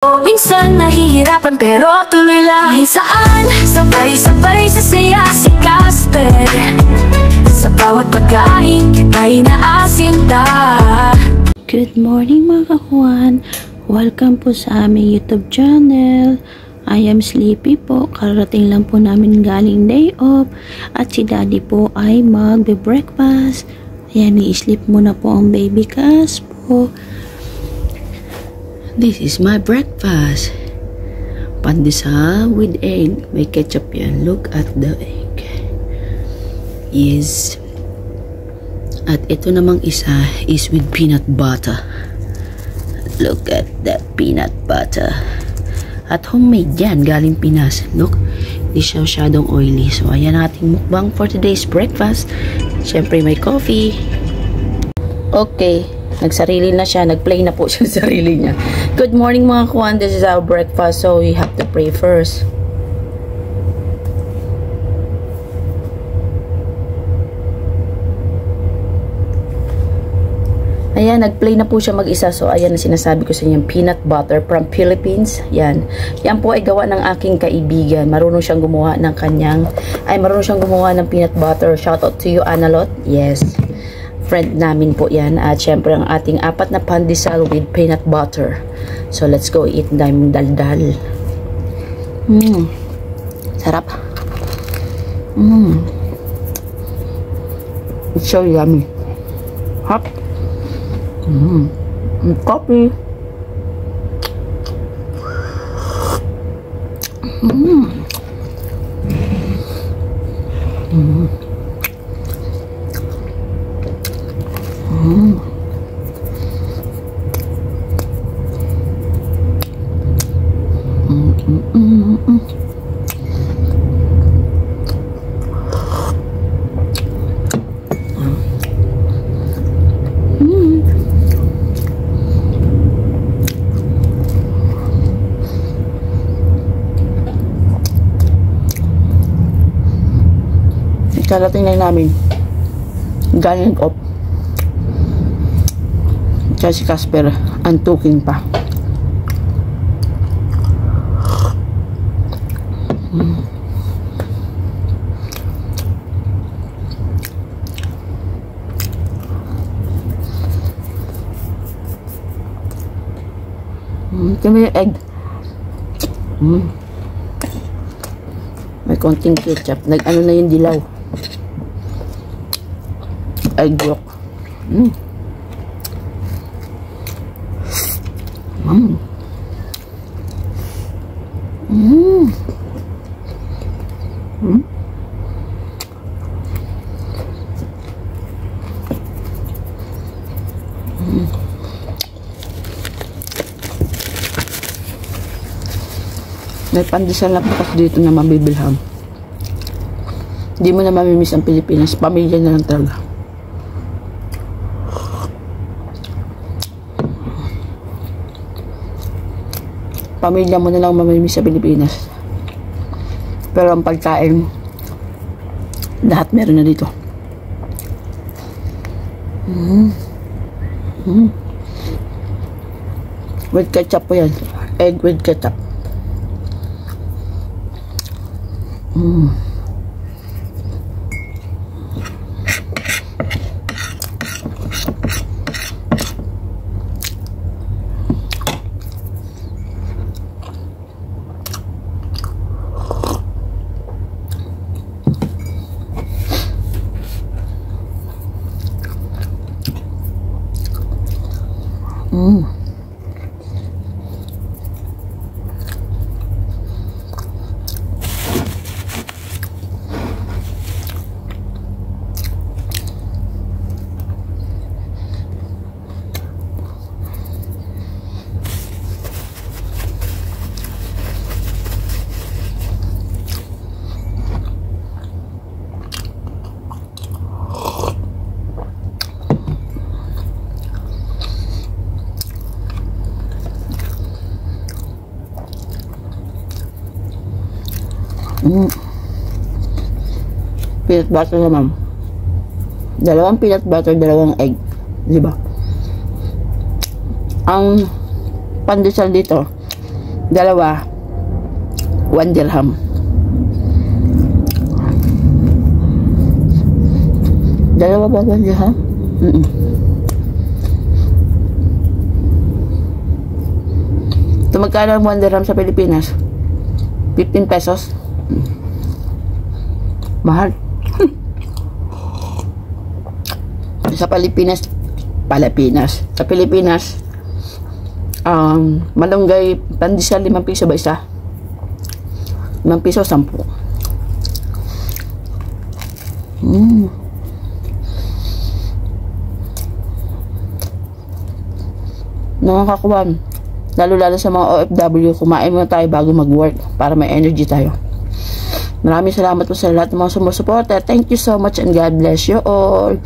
Minsan nahihirapan pero tuloy lang. Saan sabay-sabay sa saya si Casper. Sa bawat pagkain kita'y naasinta. Good morning mga kakuan. Welcome po sa aming YouTube channel. I am Sleepy po. Karating lang po namin galing day off. At si Daddy po ay magbe-breakfast. Ayan, i-sleep muna po ang baby Cas po. This is my breakfast. Pandesal with egg. May ketchup yan. Look at the egg. Yes. At ito namang isa is with peanut butter. Look at that peanut butter. At homemade yan. Galing Pinas. Look. Hindi siya masyadong oily. So, ayan ating mukbang for today's breakfast. Siyempre, may coffee. Okay. Nagsarili na siya. Nagplay na po siya sa sarili niya. Good morning mga kuwan. This is our breakfast. So, we have to pray first. Ayan, nagplay na po siya mag-isa. So, ayan na sinasabi ko sa inyo. Peanut butter from Philippines. Yan. Yan po ay gawa ng aking kaibigan. Marunong siyang gumawa ng marunong siyang gumawa ng peanut butter. Shout out to you, Analot. Yes. Friend namin po yan. At syempre ang ating 4 na pandesal with peanut butter. So let's go eat daming daldal. Sarap. It's so yummy. Hot. Coffee. Karating na namin galing off. Kaya si Casper antuking pa. Ito may egg. May konting ketchup. Nag-ano na yung dilaw. Egg yolk. May pandesal na bukas dito na mabibilhan. Hindi mo na mamimiss ang Pilipinas. Pamilya na lang talaga. Pamilya mo na lang mamimiss sa Pilipinas. Pero ang pagkain, lahat meron na dito. With ketchup po yan. Egg with ketchup. Peanut butter naman. Dalawang peanut butter, dalawang egg. Diba? Ang pandesal dito, Dalawa, 1 dirham. Dalawa ba 1 dirham? Ito magkano ang 1 dirham sa Pilipinas? 15 pesos? Mahal. Sa Pilipinas, malunggay, pandesal, 5 piso ba isa? 5 piso, 10. Nakakakuwan. Lalo sa mga OFW, kumain muna tayo bago mag-work para may energy tayo. Maraming salamat po sa lahat ng mga sumusuporta. Thank you so much and God bless you all.